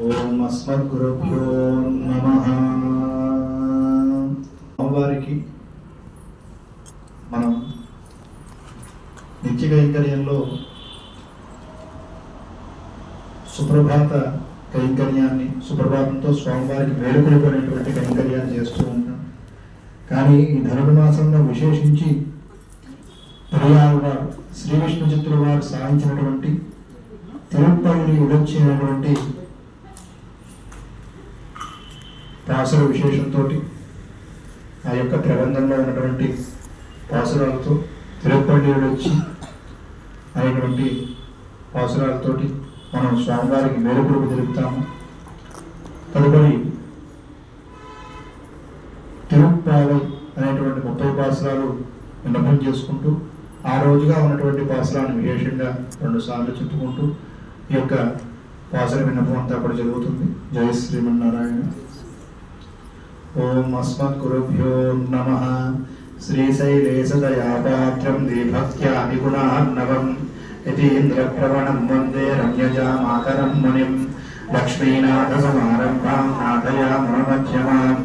ఓం అస్మద్గురుభ్యో నమః. అమ్మవారికి మనం నిత్య కైంకర్యంలో సుప్రభాత కైంకర్యాన్ని, సుప్రభాతంతో స్వామివారికి వేడుకలుకునేటువంటి కైంకర్యాన్ని చేస్తూ ఉంటాం. కానీ ఈ ధనుర్మాసంలో విశేషించి పెరియాళ్వారు శ్రీ విష్ణు చిత్తుల వారు సాధించినటువంటి తిరుప్పల్లి ఉడొచ్చినటువంటి పాసుర విశేషంతో ఆ యొక్క ప్రబంధంలో ఉన్నటువంటి పాసురాలతో తిరుప్పల్లి ఉడొచ్చి అనేటువంటి పాసురాలతోటి మనం స్వామివారికి వేడుకలు తెలుపుతాము. తదుపరి తిరుప్పావై అనేటువంటి 30 పాసురాలు విన్నపం చేసుకుంటూ ఆ రోజుగా ఉన్నటువంటి పాసురాన్ని విశేషంగా 2 సార్లు చెప్పుకుంటూ ఈ యొక్క పాసుర విన్నపం అంతా కూడా జరుగుతుంది. జయ శ్రీమన్నారాయణ. ఓం అస్మద్గురుభ్యో నమః. శ్రీశైలేశదయాపాత్రం దీభక్త్యాదిగుణార్ణవం యతీంద్రప్రవణం వందే రమ్యజామాతరం మునిం లక్ష్మీనాథసమారంభాం నాథయామునమధ్యమాం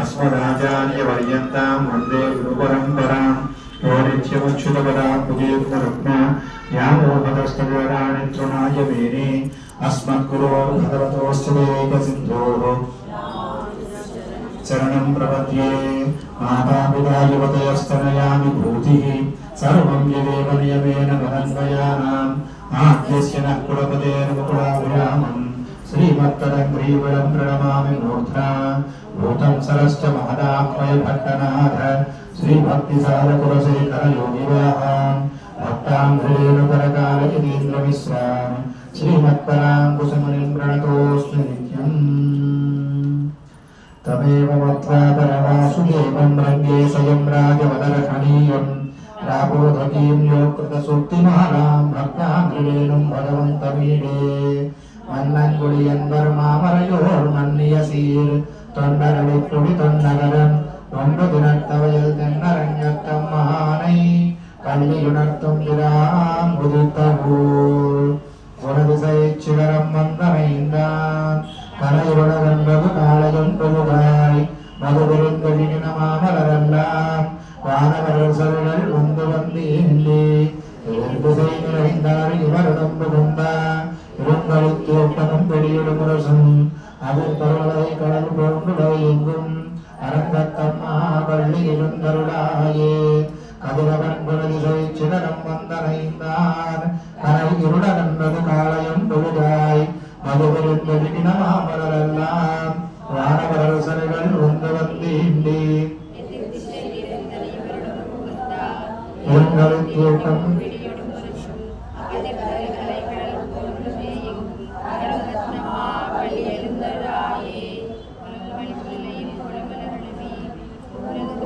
అస్మదాచార్యవర్యంతాం వందే గురుపరంపరాం. ఓ నిత్యమచ్యుతపదాం భుజేర్మరుక్మ యామోహతస్తవరాణి తృణాయ మేనే అస్మద్గురోర్ భగవతోస్త్యేకసింధోః శరణం ప్రపద్యే. మాతాపితా యువతయస్తనయామి భూతిః సర్వం యదేవ నియమేన మదన్వయానాం ఆద్యస్య నః కులపతేన ముకులాభిరామం శ్రీమత్తరం గ్రీవరం ప్రణమామి మూర్ధ్నా భూతం సరశ్చ మహదాహ్వయ భట్టనాథ శ్రీభక్తిసార కులశేఖర యోగివాహాన్ భక్తాంధ్రేణుకరకాల యతీంద్రమిశ్రాం శ్రీమత్పరాంకుశమునిం ప్రణతోస్మి నిత్యం. తమేవ మత్వా పరవాసుదేవం రంగే స్వయం రాజవదరఖణీయం రాబోధకీం யோகృతసూక్తిమాలాం భక్తాంధ్రేణుం భగవంతమీడే மன்னங்குடியன்பர் மாமரையோர் மன்னிய சீர் தொண்டரடிப்புடி தொன்னகரன் ஒன்று தினத்தவையில் தென்னரங்கத்தம் மகானை பள்ளியுணர்த்தும் பிரான் உதித்தபூர் உனதிசை சிகரம் வந்தமைந்தான் கரையுடனென்பது காளையொன்பதுகாய் மதுபெருந்தொழின மாமலரெல்லாம் வானவரசர்கள் வந்து வந்தேண்டி திசை நிறைந்தார் இவரிடம் புகுந்தார் இருங்களுக்கு ஒட்டமும் பெரியிடும் முரசும் அதில் பருவலை கடல் போன்றுடை எங்கும் அரங்கத்தம்மா பள்ளி இருந்தருளாயே கதிரவன் குலதிசை சிதறம் வந்தனைந்தான் கரை இருடனென்பது காளையும் தொழுதாய் மதுபெருந்தொழின மாமலரெல்லாம் வானவரசர்கள் வந்து வந்தேண்டி இருங்களுக்கு ஒட்டமும்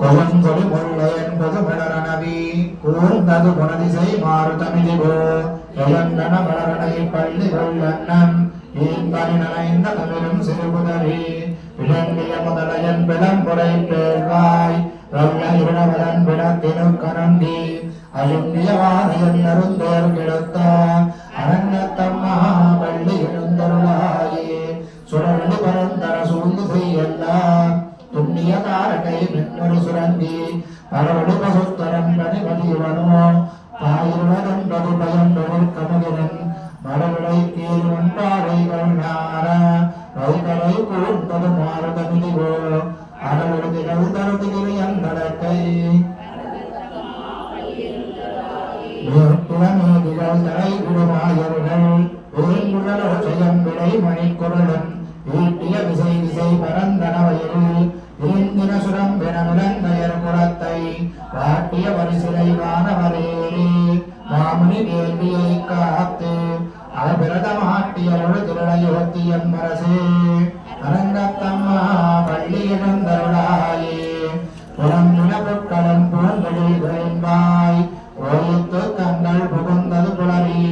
கொலங்கொடி முள்ள என்பது மலரணவி கூர்ந்தது குணதிசை மாறுதமிதிகோ எலந்தன மலரணை பள்ளி கொள்ளன்னம் ஈம்பனி நனைந்த தமிழும் சிறுபுதரி இளங்கிய முதலையன் விளம்புரை பேழ்வாய் ரவ்ய இருணவரன் விளக்கினும் கரண்டி அழுந்திய வானையன் நருந்தோர் கிடத்த அரங்கத்தம்மா பள்ளி எழுந்தருளாயே சுடர்ந்து பரந்தர சூழ்ந்து செய்யல்லாம் துண்ணிய காரகை மின்னொரு சுரங்கி பரவடு பசுத்தரன் பணிபதிவனோ பாயிருளதென்பது பயந்தொரு கமகிரன் மரவிளை கீழ் ஒன்றாடைகள் நார ரைகளை கூர்ந்தது மாறுதமிதிவோ அடவிடுதிகள் தருதிகிரி அந்தடக்கை புறமேதிகள் தலை விடுமாயர்கள் வேங்குழலோ ஜெயம் விடை மணிக்குரலன் ஈட்டிய விசை விசை பரந்தனவயில் இந்திர சுரம் வினமுலங்கயர் குலத்தை வாட்டிய வரிசிலை வானவரேறி மாமுனி வேள்வியை காத்து அபிரத மாட்டியருள் திருளையோத்தியம் மரசே அரங்கத்தம்மா பள்ளி எழுந்தருளாயே புறம்புல பொற்களம் பூங்கொழிவாய் ஓய்த்து கண்கள் புகுந்தது புலரி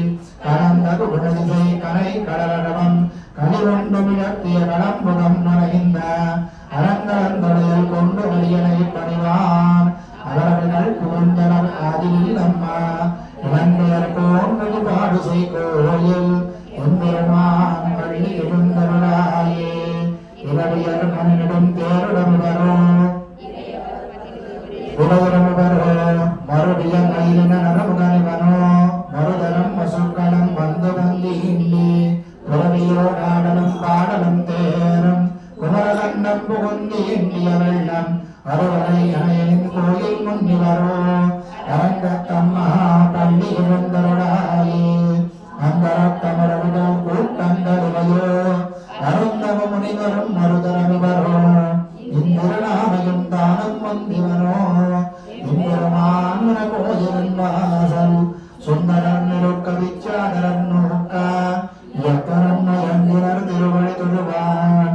கலந்தது குணதிசை கரை கடலடவம் கலிவண்டுமிழத்திய களம்புகம் நுழைந்த அரங்கலந்தொழில் கொண்டு வலியனை பணிவான் அவர்கள் புகுந்தனர் ஆதியில் அம்மா இளங்கையர் போன்றது பாடு செய் கோயில் எம்பெருமான் பள்ளி எழுந்தருளா ஆடலும் பாடலும் தேரும் குமரகண்டம் புகுந்தி இந்திய வெள்ளம் அறுவரை அணையின் கோயில் முன்னிவரோ அரங்கத்தம்மா பள்ளி எழுந்தருளாயே அந்தரத்தமரவிடம் கூட்டந்தருவையோ அருந்தவ முனிவரும் மருதரவிவரோ இந்திரநாமையும் தானும் வந்திவனோ இந்திரமான கோயிலின் வாசல் சுந்தரன் நிருக்க விச்சாதரன் நோக்க இயக்கரன் மயந்திரர் திருவழி தொழுவான்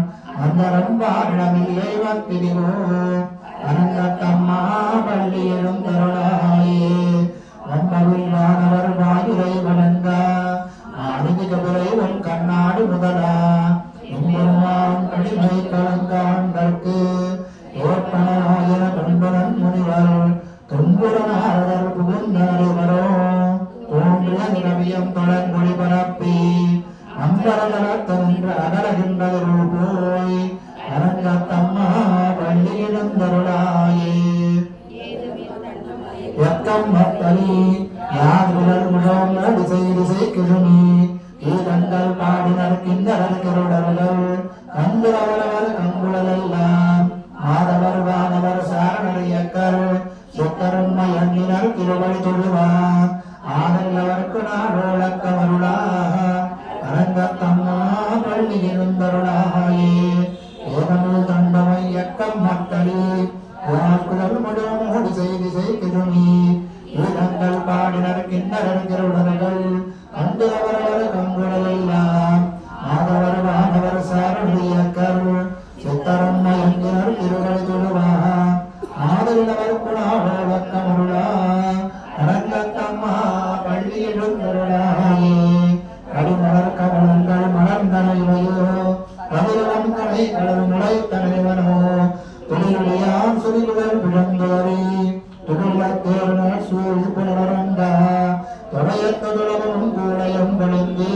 அந்தரம் பாரிடமில்லை வத்திரிவோ அரங்கத்தம்மா பள்ளி எழுந்தருளாயே வந்தவில் வானவர் வாயுரை வணங்க ஆதிதி கபிலை உன் கண்ணாடி முதலா இம்பெருமான் கடிமை கலங்காண்டற்கு ஏற்பனாயிர கண்பனன் முனிவர் துன்புரனாரர் புகுந்தனரிவரோ தோன்றிய நிரவியம் தொடர்மொழி பரப்பி அம்பரதரத்தென்று அகலகின்றதில் போய் அரங்கத்தம்மா பள்ளி எழுந்தருளாயே எக்கம் மத்தலி யாதுடல் முழம் திசை திசை கிருமி கீதங்கள் பாடினர் கிண்ணறர் கருடர்கள் கங்குளவர் கங்குளெல்லாம் மாதவர் வானவர் சாரணரியக்கர் சுத்தரும் மயங்கினர் திருவழி தொழுவார் ஆதல்லவர்க்கு நாடோழக்கமருளா அரங்கத்தம்மா பள்ளி எழுந்தருளாயே ஏதமிழ் தண்டமை எக்கம் மத்தலி குடல் முழமோடு செய்தி செய்கிருமி கீதங்கள் பாடினர் கிண்ணறர் கருடர்கள் கண்டுவரவர் கங்குளெல்லாம் மாதவர் வானவர் சாரணரியக்கர் சித்தரம் மயங்கினர் திருவழி தொழுவார் ஆதரினவர் குணாடோழக்கமருளா அரங்கத்தம்மா பள்ளி எழுந்தருளாயே கடிமலர் கமலங்கள் மலர்ந்தனைவையோ கதிரவன் கலை கடல் முளைத்தனைவனோ தொழிலுடையான் சுரிகுதல் விழந்தோரி துகுள்ளத்தேர்னர் சூழ் புலரங்கா தொடையத்தொடரும் கூடையும் பொழிந்து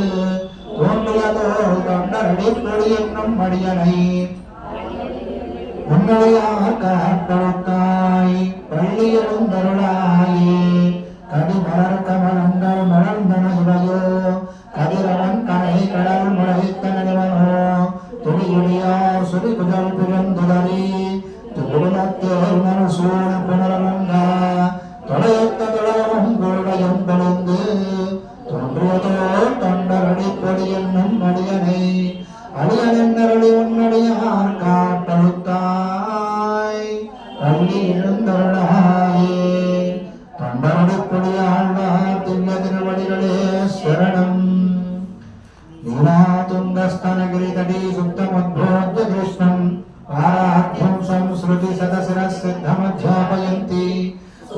தோன்றியதோ தொண்டரடி பொடி என்னும் மடியனை உன்னுடையார் காட்டொழுக்காய் பள்ளி எழுந்தருளாயே கடிமலர் கமலங்கள் மலர்ந்தனைவையோ கதிரவன் கனை கடல் முளைத்தனவனோ துணியுடையார் சுரிகுதல் பிறந்துதறி துகுளத்தேர்னர் சூழ் புலரங்கா தொடையத்தொடரும் கூடையும் பொழிந்து தோன்றியதோ தொண்டரடி பொடி என்னும் மடியனை அடியனென்னரடி உன்னடியார் காட்டழுத்தாய் பள்ளி எழுந்தருளாயே தொண்டரடி பொடியாழ்வார் திவ்ய திருவடிகளே சரணம் நீலாதுங்கஸ்தனகிரிதடி சுத்தமுத்போத்ய கிருஷ்ணம் ஆராத்யம் சம்ஸ்ருதி சதசிரः சித்தமध्यापयन्ति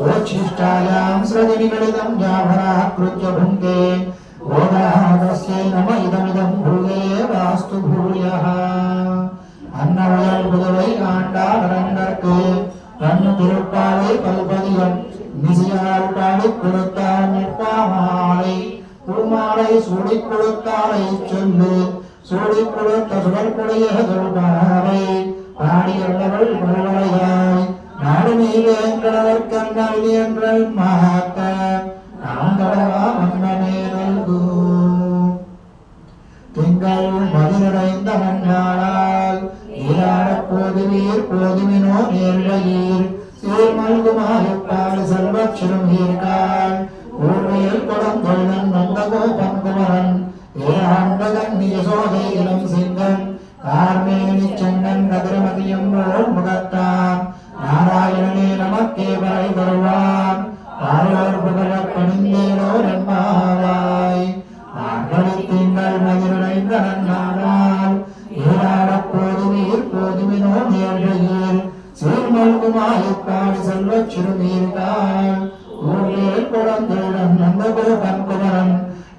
உச்சிஷ்டாயாं ஸ்ரதிநிகடிதம் ஜாபராः க்ருத்ய புங்கே ஓதாதஸ்யை நம இதமிதம் பூயே வாஸ்து பூயः அன்னவயல் புதுவை ஆண்டாள் அரங்கற்கு கண்ணு திருப்பாவை பல்பதியம் நிசியால் பாடிக் கொடுத்தால் நிற்பாமாலை பூமாலை சூடிக் கொடுத்தாலை சொல்லு சூடிக் கொடுத்த சுடற்குடைய சொல்பாவை பாடியுள்ளவள் பல்வளையாய் நாடு நீவேங்கடவர் கண்ணல் என்றல் மாக்க நாங்களவா மன்னனே நல்கு திங்கள் மதிரடைந்த மண்ணாளால் நீராடப் போதுவீர் போதுமினோ நேர்கையீர் சீர்மல்குமாயப்பாடு செல்வச் சிறுமீர்காள் ஊர்மையில் கொடந்தொழிலன் நந்தகோபன் குமரன் ஏழாண்டகன் யசோதை இளம் சிங்கன் கார்மேனி சென்னன் கதிரமதியம் போல் முகத்தான் நாராயணனே நமக்கே வரை வருவான் ஆரோர் புகழப் பணிந்தேனோர் என்பாவாய் ஆண்களி திங்கள் மதிரடைந்த நன்னாளால் ஈராடப் போதுவீர் போதுமினோ நேர்கையில் சீர்மல்குமாயப்பாடு செல்வச் சிறுமீர்காள் ஊர்வேல் குழந்தையுடன் நந்தகோபன் குமரன்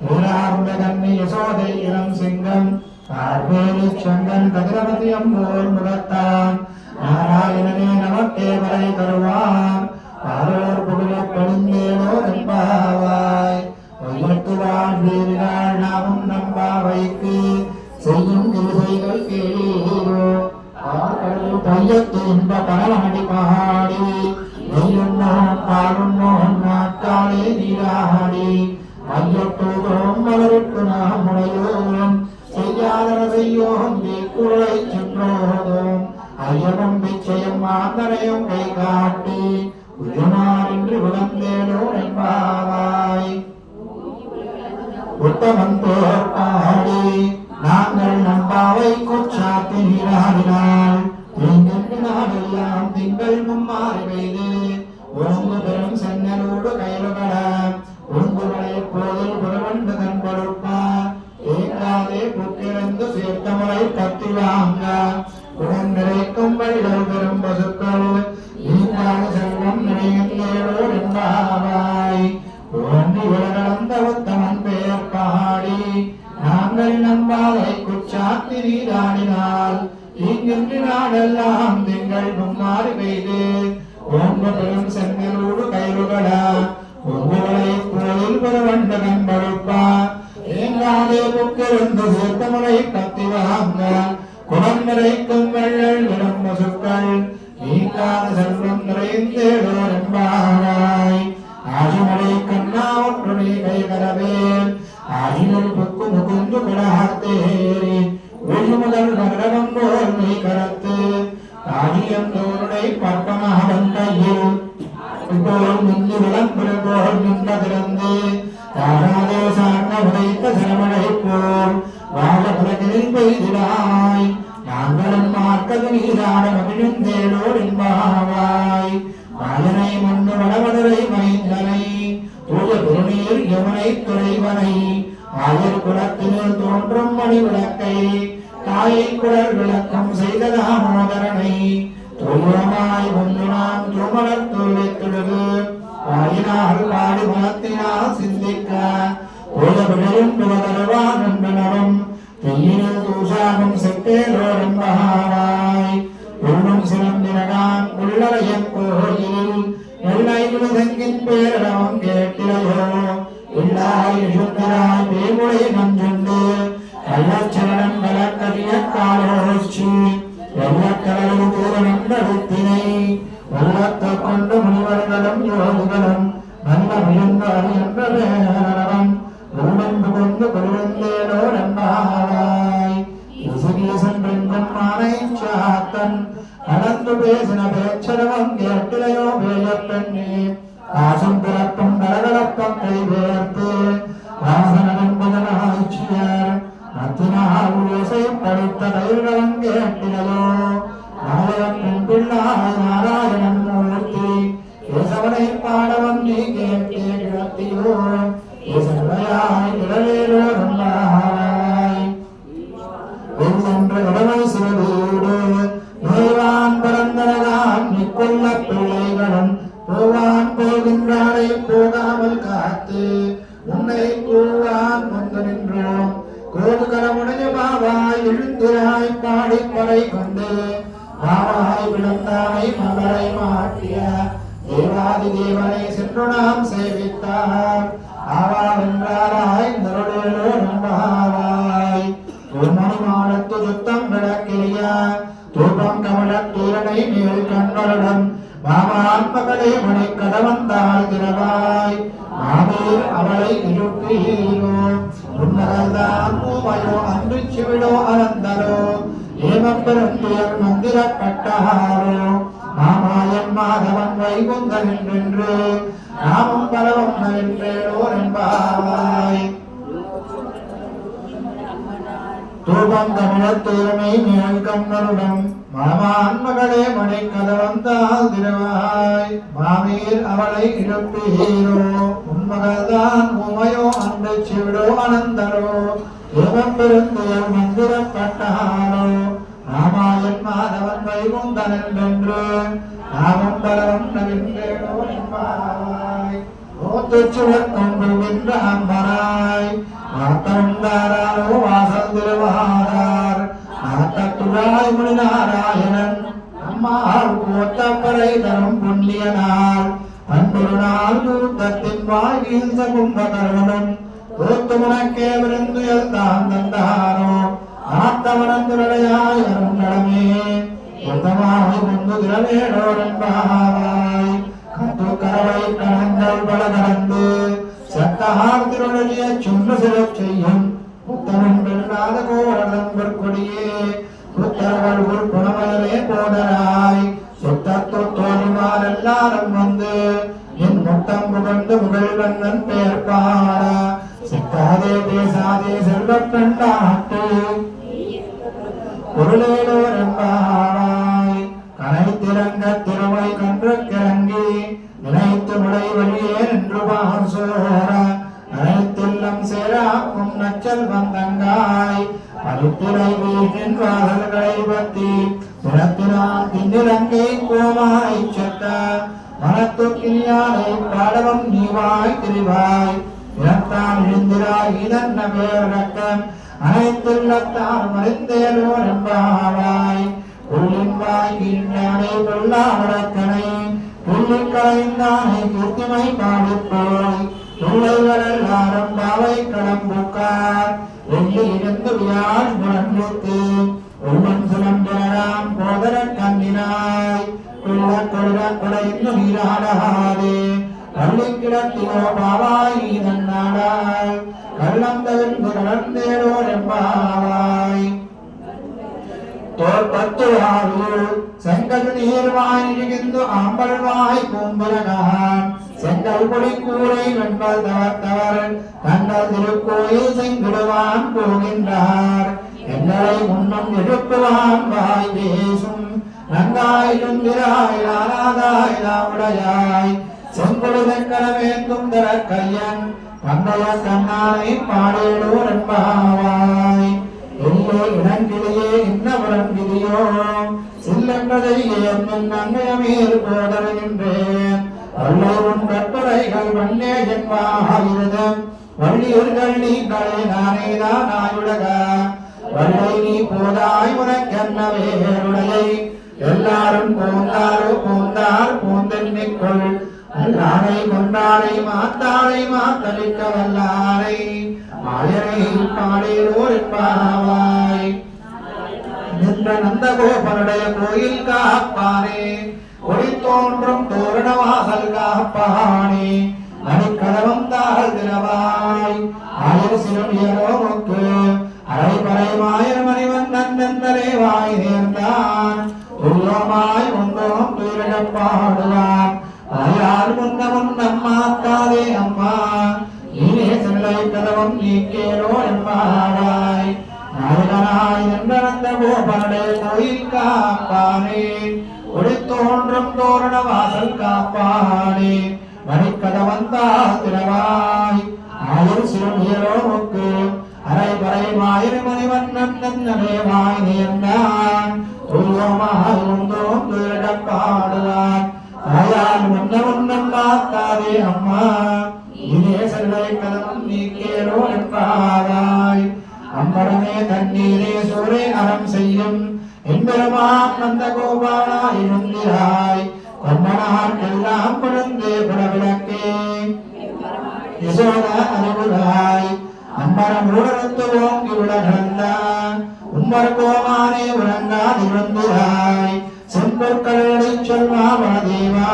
ஏழாண்டகன் யசோதை இளம் சிங்கம் கார்மேனி சென்னன் கதிரமதியம் போல் முகத்தான் நாராயணனே நமக்கே வரை தருவான் ஆரோர் புகழப் பணிந்தேனோர் என்பாவாய் வையத்து வாழ்வீர்கள் நாமும் நம்பாவைக்கு செய்யும் கிருபைகள் கேளீரோ ஆர்கடல் தையத்து இன்ப பரவனடி பாடி நெய்யுண்ணோம் பாலுண்ணோம் நாட்காலே நீராடி மையத்தோதோம் மலருக்கு நாம் முனையோம் செய்ய ஐயாதர செய்யோம் தீக்குழை சென்றோதும் ஐயமும் பிச்சையும் மாந்தரையும் கை காட்டி உயமாறின்றி விளந்தேனோ என்பாவாய். உத்தமன் தோற்பாடி நாங்கள் நம்பாவை குச்சாத்தி நீராடினாள் நாடெல்லாம் திங்கள் மும்மாறி பெய்து ஒழுங்கு பெரும் சென்னலோடு கைலுகட ஒழுங்குகளை போதில் புறவண்டு தன் கொடுப்பா ஏங்காதே புக்கிழந்து சேர்த்தமலை கத்தி வாங்க உடன் நிறைக்கும் வழிகள் பெரும் பசுக்கள் நீங்காத செல்வம் நிறைந்தேடோ என்பாவாய். ஓண்டி உலகளந்த உத்தமன் பெயர் பாடி நாங்கள் நம்பாவை குச்சாத்தி நீராடினால் இங்கின்றி நாடெல்லாம் திங்கள் மும்மாறி பெய்து ஓங்கு பெரும் சென்னலோடு கைலுகட ஒங்குகளை கோயில் பெறவண்ட கண்படுப்பா ஏங்காதே புக்கிழந்து சேர்த்தமலை கத்தி வாங்க குளம் நிறைக்கும் வெள்ளல் விடும் பசுக்கள் நீங்காத செல்வம் நிறைந்தேடோ என்பாவாய். ஆதிமலை கண்ணா ஒன்று நீ கைகரவேல் ஆதினுள் புக்கு முகுந்து குடஹத்தேரி ஒழு முதல் நகரம் போல் நீ கரத்து ஆதியம் தோருடை பற்பமாவன் கையில் போல் முந்தி விளம்புற போல் நின்றதிருந்து தாராதே சார்ந்த உடைத்த சிரமனை போல் வாழ உலகில் பெய்திடாய் நாங்களும் மார்க்கது நீராட மகிழ்ந்தேடோ என்பாவாய். மாயனை மண்ணு வளவடரை மைந்தனை தூய பெருநீர் யமுனை துறைவனை ஆயர் குலத்தினில் தோன்றும் மணி விளக்கை தாயை குழல் விளக்கம் செய்த தாமோதரனை தூயமாய் ஒன்று நாம் தூமலர் தூவித்துடுது வாயினால் பாடி மனத்தினால் சிந்திக்க உலகிலும் புலதருவான் என்பனரும் தீயினில் தூசாகும் செட்டேலோ என்பாவாய். உள்ளும் சிறந்திரகான் உள்ளறையன் கோயிலில் எல்லை விழுதங்கின் பேரளவும் கேட்டிலையோ இல்லாய் சுந்தராய் பேமுறை நஞ்சுண்டு கள்ளச்சரணம் கலக்கரிய காலோச்சி வெள்ளக்கடலில் தூரணும் தடுத்தினை உள்ளத்தை கொண்டு முனிவர்களும் யோகிகளும் நல்ல விழுந்தார் என்ற வேறவன் உள்ளொன்று கொண்டு கொழுந்தேனோ என்பாவாய். இசுகீசன் பெண்கள் மானை சாத்தன் கலந்து பேசின பேச்சரவம் கேட்டிலையோ பேய பெண்ணே காசும் பிறப்பும் கலகலப்பம் கைவேர்த்து வாசனன் புதனாய்ச்சியர் நத்தினால் உயசை படித்த கைகளும் கேட்டிலையோ நாயகன் பிள்ளாய் நாராயணன் மூர்த்தி கேசவனை பாடவன் நீ கேட்டே கிடத்தியோ கேசவையாய் கிடவேலோ நல்லாய். வென்றென்ற கடமை சிவதோடு நோய்வான் பரந்தனதான் நிக்கொள்ள பிள்ளைகளும் போவான் போகின்றானை போகாமல் காத்து உன்னை கூவான் வந்து நின்றோம் கோதுகரமுடைய மாவாய் எழுந்திராய் பாடி படை கொண்டு மாவாய் விழுந்தாய் மலரை மாட்டிய தேவாதி தேவனை சென்று நாம் சேவித்தார் ஆவா வென்றாராய் நருளேலோ நம்பாவாய். மணி மாடத்து சுத்தம் விளக்கிய தூபம் கமல தூரனை மேல் கண்களுடன் மாமான் மகளே மணி கதவந்தாள் திரவாய் மாமீர் அவளை இருப்பீரோ உன்னகல்தான் மூமையோ அன்று சிவிடோ அனந்தரோ ஏமப்பெருந்துயர் மந்திர கட்டஹாரோ மாமாயன் மாதவன் வைகுந்தன் என்றென்று நாமும் பலவம் நவென்றேடோ என்பாவாய். தூபம் தமிழத்தூரனை மேல் கண்ணருடன் மாமான் மகளே மணி கதவந்தால் திரவாய் மாமீர் அவளை இழுப்பீரோ உன்மகள்தான் உமையோ அன்று சிவிடோ அனந்தரோ ஏமப்பெருந்துயர் மந்திர பட்டாரோ ராமாயன் மாதவன் வைகுந்தன் என்றென்று நாமும் பலவம் நவென்றேடோ என்பாவாய். ஓத்துச்சுவர் கொண்டு நின்ற அம்பராய் ஆத்தந்தாரோ வாசல் திருவாரார் ஆத்தத்துழாய் முனி நாராயணன் அம்மாள் கோத்தப்பறை தரும் புண்ணியனாள் அன்பொரு நாள் கூத்தத்தின் வாயில் கும்பகர்ணன் கோத்து முனக்கே விருந்துயல் தான் தந்தாரோ ஆத்தவனந்துரையாய் அருங்கடமே உத்தமாய் முந்து திரவேடோ என்பாவாய். கத்து கரவை கணங்கள் பல கடந்து சத்தஹார் திருடைய சுன்று சிறப் செய்யும் புத்த புத்தவன் பெண்ணாத கோரதம் பொற்கொடியே புத்தர்கள் உள்புணமலே போதராய் சுத்தத்து தோழிமார் எல்லாரும் வந்து என் முத்தம் புகழ்ந்து முகழ்வண்ணன் பெயர் பாட சிக்காதே பேசாதே செல்வ பெண்ணாட்டு பொருளேலோர் என்பாவாய் கனைத்திறங்க திருமை கன்று கிறங்கி நினைத்து முளை வழியே நின்று பாசோர அனைத்தில்லம் சேராக்கும் நச்சல் வந்தங்காய் பருத்திரை வீட்டின் வாசல்களை பத்தி புறத்தினால் தின்னிறங்கை கோமாய் செட்ட மனத்து கிளியானை பாடவம் நீவாய் திரிவாய் இறத்தான் எழுந்திராய் இதன் பேரக்கம் அனைத்துள்ளத்தால் மறிந்தேலோர் என்பாவாய் உள்ளின்வாய் ஈண்டானை கொல்லாமடக்கனை உள்ளில் கலைந்தானை கீர்த்திமை பாடிப்போய் உள்ளைகள் எல்லாரும் பாவை கடம்புக்கார் வெள்ளி இருந்து வியாழ் முழங்கித்து உள்ளம் சுழம்பெறாம் போதர கண்ணினாய் உள்ள கொள்ள கொடைந்து நீராடாதே பள்ளி கிடத்தியோ பாவாய் நீதன் நாடாய் கள்ளம் தவிர்ந்து கலர்ந்தேடோர் என்பாவாய் தோற்பத்து வாழ்வு செங்கல் நீர்வாய் நிகழ்ந்து ஆம்பல்வாய் பூம்பலகான் செங்கல் பொடி கூரை வெண்பல் தவத்தவர் தங்கள் திருக்கோயில் செங்கிடுவான் போகின்றார் எங்களை முன்னம் எழுப்புவான் வாய் பேசும் நங்காயிலும் திராய் நாராதாய் நாவுடையாய் செங்கொடு செங்கடவேந்தும் தர கையன் பந்தய கண்ணானை பாடேடோர் என்பாவாய் எல்லே இடங்கிலேயே இன்னவரம் விதியோ சில்லென்றதை என் நன்மையமேறு போதருகின்றேன் வல்லை உன் கட்டுரைகள் வண்ணே என்பாயிருதம் வள்ளியூர்கள் நீங்களே நானேதான் ஆயுடக வல்லை நீ போதாய் உனக்கென்ன வேறுடையை எல்லாரும் போந்தாரோ போந்தார் போந்தென்னிக்கொள் அல்லாரை கொண்டாரை மாத்தாரை மாத்தளிக்க வல்லாரை ஆயரை பாடேரோர் என்பாவாய் நின்ற நந்தகோபனுடைய கோயில் காப்பானே ஒளி தோன்றும் தோரண வாசல் காப்பானே மணிக்கதவம் தாழ் திரவாய் ஆயர் சிறுமியரோமுக்கு அரைபறை மாயர் மணிவன் நன்னந்தரே வாய் நேர்ந்தான் துள்ளமாய் ஒன்றோம் துயிலப்பாடுவான் ஆயார் முன்ன முன்னம் மாத்தாதே அம்மா நீனே செல்லை கதவம் நீக்கேரோ என்பாராய் நாயகனாய் நின்ற கோபனுடைய கோயில் காப்பானே ஒளி தோன்றும் தோரண வாசல் காப்பானே மணிக்கதவந்தால் திரவாய் ஆயர் சிறுமியரோமுக்கு அரைபறை மாயர் மணிவண்ணன் நன்னரே வாய் நேர்ந்தான் துள்ளமாய் ஒன்றோம் துயிலப்பாடுவான் ஆயால் முன்ன முன்னம் மாத்தாதே அம்மா நீனே செல்லை கதவம் நீக்கேரோ என்பாராய் அம்பரமே தண்ணீரே சோரே அறம் செய்யும் என்பெருமான் நந்த கோபாலா இருந்திராய் கொம்பனார்க்கெல்லாம் குழந்தே குடவிளக்கே யசோத அறிவுராய் அம்பரம் ஊடறுத்து ஓங்கி உலகந்தான் உம்மர் கோமானே உறங்காதிருந்திராய் செம்பொற்களை சொல்வாவதேவா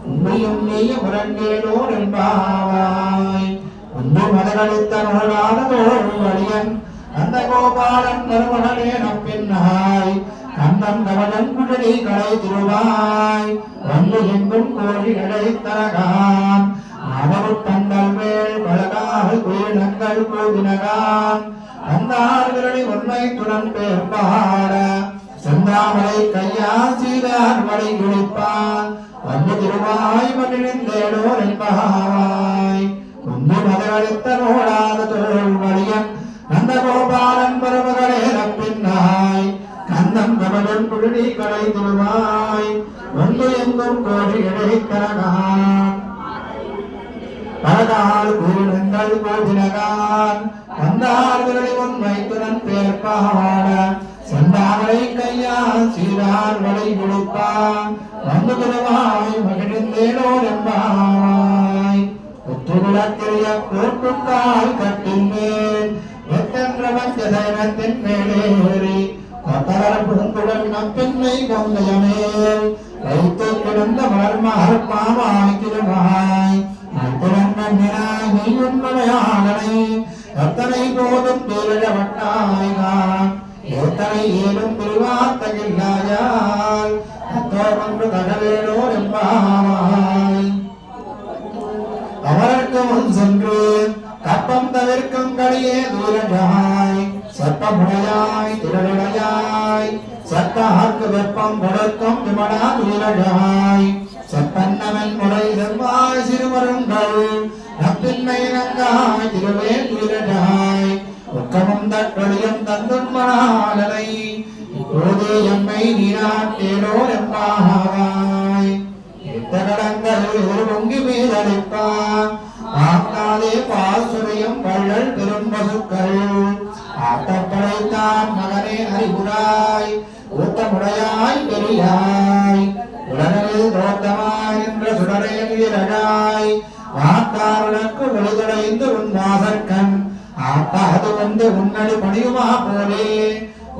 உண்மையும் நீயும் உறங்கேடோர் என்பாவாய் ஒன்று மதகளித்த நோடாத தோழ் வழியன் அந்த கோபாலன் மருமகனே நப்பின்னாய் கண்ணன் கவலன் குழலி கடை திருவாய் வந்து எங்கும் கோழிகளை தரகான் ஆதவு தங்கள் மேல் பழகால் குயிலங்கள் போதினகான் அந்தார்களை உண்மை துடன் பேர் பாட செந்தாமரை கையால் சீதார் மலை குளிப்பான் வந்து திருவாய் மகிழ்ந்தேடோர் என்பாவாய் குந்து மதகளித்த நோடாத தோழ் வழியன் நந்த கோபாலன் பருமகளே நப்பின்னாய் கந்தம் கமலன் குழலி கடை திருவாய் வந்து எங்கும் கோழிகளை தரகான் பழகால் குயிலங்கள் போதினகான் வந்தார்களை உண்மை துடன் பேர் பாட செந்தாமரை கையால் சீரார் வலை கொடுப்பான் வந்து திருவாய் மகிழ்ந்தேடோர் என்பாவாய் புத்துவிளக்கிய போட்டுக்கால் கட்டின் மேல் எத்தென்ற வஞ்சதனத்தின் மேலேறி கொத்தரர் புகுந்துடன் நப்பின்மை கொங்கையமேல் வைத்து கிடந்த மலர்மார் பாவாய் திருவாய் திறந்த நீயுண்மையாளனை அத்தனை போதும் பேரவட்டாய்கான் எத்தனை ஏலும் திருவார்த்தகில்லாயால் அத்தோ ஒன்று தகவேடோ எம்பாவாய் அவருக்கு முன் சென்று கப்பம் தவிர்க்கும் கடியே தூரஜாய் சப்பமுடையாய் திரளையாய் சத்தாக்கு வெப்பம் கொடுக்கும் விமடா தூரஜாய் சப்பன்னவன் முறை செவ்வாய் சிறுவருங்கள் நப்பின்மை நங்காய் திருவே தூரஜாய் ஒக்கமும் தற்றொழியும் தந்துன்மனாலனை இப்போதே எம்மை நீராட்டேடோ எம்பாவாய் எத்தகடங்கள் ஒரு பொங்கி மீதளிப்பா ஆக்காதே பாசுரையும் வள்ளல் பெரும் பசுக்கள் ஆட்டப்படைத்தான் மகனே அறிவுராய் ஊத்தமுடையாய் பெரியாய் உலகில் தோட்டமாய் என்ற சுடரே வீரராய் வாக்காரனுக்கு விழுதுடைந்து உன் வாசற்கண் ஆட்டாது வந்து உன்னடி பணியுமா போலே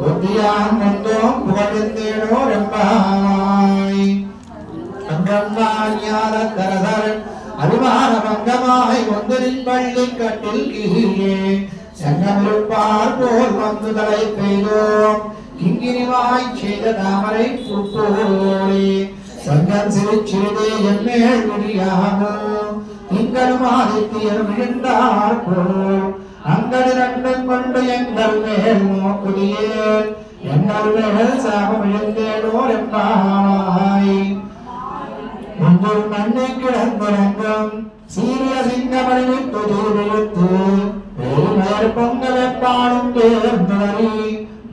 ஒத்தியான் வந்தோம் புகழ்ந்தேடோ எம்பாவாய் அங்கம்மாஞானத்தரசர் அபிமான பங்கமாய் ஒந்தரின் பள்ளி கட்டில் கீழே செங்கமிருப்பார் போல் வந்து தலை பெய்தோம் கிங்கினிவாய் செய்த தாமரை பூப்போலே சங்கம் சிறுச்சிறுதே என்மேல் விழியாமோ திங்களும் ஆதித்தியரும் இருந்தார் போல் அங்கடி ரெண்டும் கொண்டு எங்கள் மேல் நோக்குதியே எங்கள் மேல் சாபம் எழுந்தேடோ எம்பாவாய் ஒன்றும் மண்ணை கிடந்திறங்கும் சீரிய சிங்கமணி துதிவிழுத்து பெருமயர் பொங்க வெப்பாடும் பேர்ந்தவரி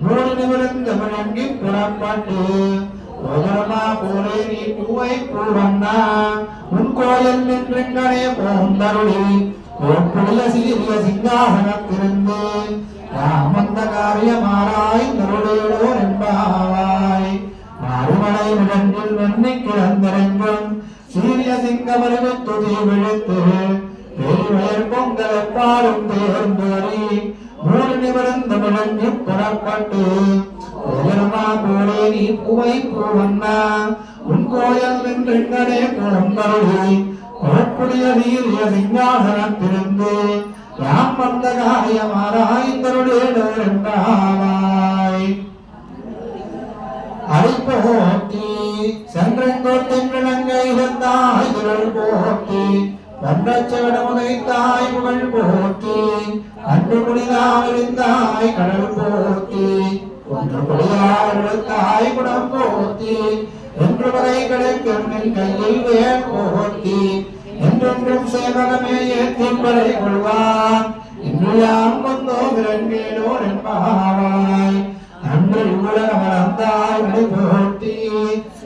மூடி நிமிர்ந்து விளங்கி புறப்பட்டு ஓதரமா போலே நீ பூவை பூவண்ணா உன் கோயில் நின்றே போந்தருளி புதிய சீரிய சிங்காசனத்திருந்து ராமந்த காரியமாராய் நருளேடோ என்பாவாய் மாறுமலை விடங்கில் வெண்ணி கிடந்திறங்கும் சீரிய சிங்கமருவி துதி விழுத்து பெருமயர் பொங்கல் பாடும் தேர்ந்தோரி மூடு நிமிர்ந்து விளங்கி புறப்பட்டு ஓதரமா போலே நீ பூவை பூவண்ணா உன் கோயில் நின்றே போந்தருளி புதிய சீரிய சிங்காசனத்திருந்து ராம் வந்த காரியமாராய் நருளேடோ என்பாவாய் அடிப்போட்டி சென்றெங்கோட்டின் விளங்கை இருந்தாய் குரல் போட்டி வந்தச்சடமுதை தாய் புகழ் போட்டி அன்று குடிதாய் கடல் போட்டி ஒன்று குடியாய் குடம் போட்டி என்று வரை கிடைக்கும் என் கையில் வேல் போட்டி என்றென்றும் சேவகமே ஏற்றிப்படை கொள்வான் இன்று யாம் வந்தோ விரங்கேடோ என்பாவாய் அன்று உலகமளந்தாய் விடை போட்டி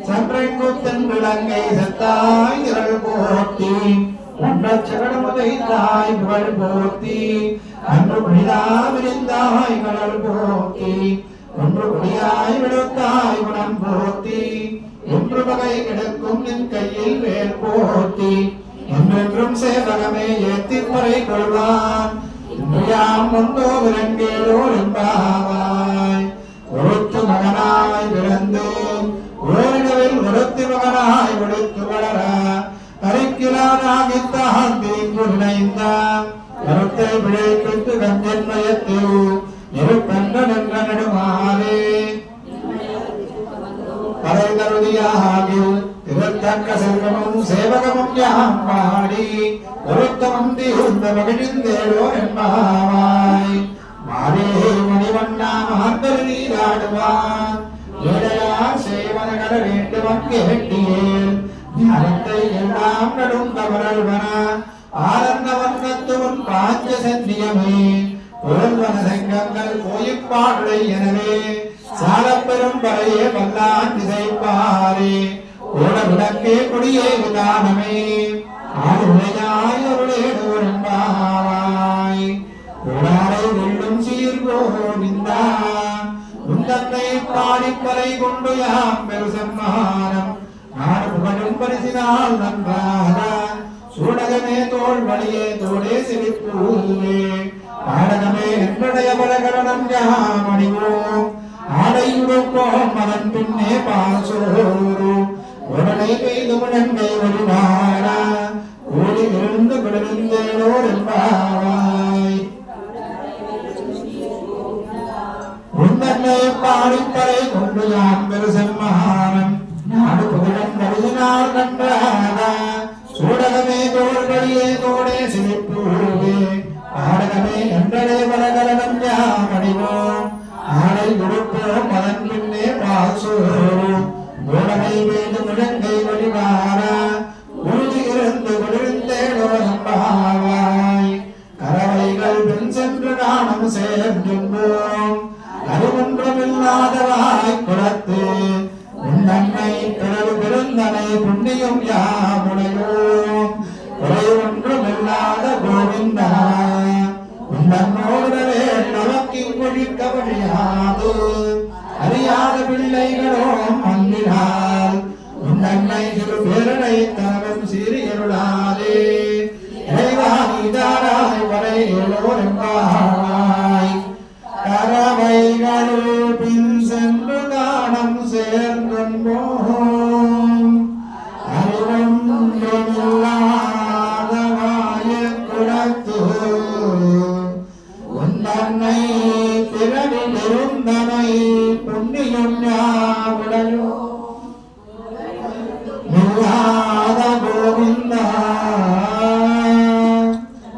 சன்றைங்குத்தன் விளங்கை செத்தாய் திரள் போட்டி ஒன்றச்சகடமுதை தாய் புகழ் போட்டி அன்று புனிதாவிருந்தாய் கடல் போட்டி ஒன்று குடியாய் விடுத்தாய் குணம் போட்டி ஒன்று வகை கிடக்கும் என் கையில் வேல் போட்டி என்றென்றும் சேவகமே ஏத்திப்பறை கொள்வான் இன்று யாம் வந்தோ விரங்கேடோ என்பாவாய் ஒருத்து மகனாய் பிறந்து ஓரிடவில் ஒருத்தி மகனாய் ஒடுத்து வளர பறிக்கிறானாகித்தான் தீங்கு நினைந்தான் கருத்தை பிழைப்பித்து கஞ்சன் மயத்தில் நெருப்பென்ற நின்ற நெடுமாறே கரை கருதியாகில் திருத்தக்க செல்வமும் சேவகமும் யாம் பாடி ஒருத்தமும் தீர்ந்த மகிழ்ந்தேடோ என்பாவாய் மாலே மணிவண்ணா மாந்தர் நீராடுவான் ஏழையார் சேவனகர வேண்டுவன் கேட்டியேன் ஞானத்தை எல்லாம் நடும் தவறல்வன ஆனந்த வர்ணத்துவன் பாஞ்ச சென்னியமே புகழ்வன செங்கங்கள் கோயிப்பாடுடை எனவே சாலப்பெரும் பறையே வல்லான் திசைப்பாரே ஓட விளக்கே கொடியே விதானமே ஆளுடையாய் அருளேடோ என்பாவாய் கோடாரை வெள்ளும் சீர்கோவிந்தா உந்தன்னை பாடிப்பறை கொண்டு யாம் பெரு சம்மானம் நாடு புகழும் பரிசினால் நன்றாக சூடகமே தோல் வழியே தோடே சிரிப்பூவே பாடகமே என்னுடைய பலகரணம் யாம் அணிவோம் ஆடையுடுப்போம் அதன் பின்னே பாசோரு உடனே பெய்து முழங்கை வழிவாரா கூடி விழுந்து விழுந்தேனோர் என்பாவாய் பாடிப்பறை கொண்டு யான் பெரு செம்மானம் நாடு புகழம் கருதினால் நன்றாக சூடகமே தோள்களியே தோடே சிரிப்பூவே ஆடகமே என்றடே பரகரவன் யாமடிவோம் ஆடை கொடுப்போம் அதன் பின்னே பாசோரும் மூடமை வேண்டு முழங்கை வழிவார உறுதி இருந்து விழுந்தேடோ சம்பாவாய் கரவைகள் பின் சென்று நாணம் சேர்ந்தும்போம் அறிவொன்றுமில்லாதவாய் குலத்து உன்னன்னை பிறகு பிறந்தனை புண்ணியம் யாமுடையோம் குறை ஒன்றுமில்லாத கோவிந்தா உன்னோடவே நமக்கிங்கொழிக்க வழியாது அறியாத பிள்ளைகளோம் அன்பினால் உன்னன்னை திரு பேரனை தனவன் சீரியருளாதே இறைவானிதாராய் வரையிலோர் எம்பாவாய் கரவைகளுள் பின் சென்று காணம் சேர்ந்தோம் அறிவொன்றுமில்லாதவாய குலத்து உன்னன்னை பிறவி பெருந்தனை புண்ணியம் யாவுடையோ நில்லாத கோவிந்தா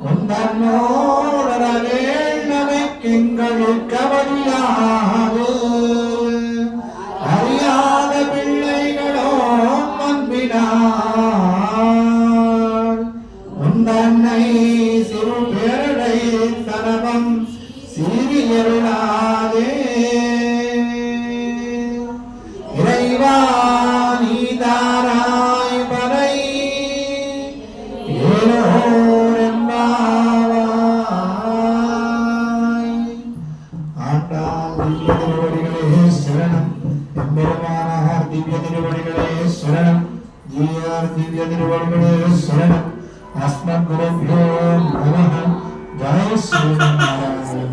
உன்னோடரே நமக்கெங்களுக்கு வழியாது அறியாத பிள்ளைகளோ அன்பினார் உன்னன்னை சிறு பேரடை தனவம் சீரியருளாதே இறைவா நீதாராய் பறை ஏலோர் எம்பாவாய் ஆண்டாள் திவ்ய திருவடிகளே சரணம் எம்பெருமானார் திவ்ய திருவடிகளே சரணம் ஜீயார் திவ்ய திருவடிகளே சரணம் அஸ்மத் குருभ्यो நமः ஜெய் ஸ்ரீ நாராயண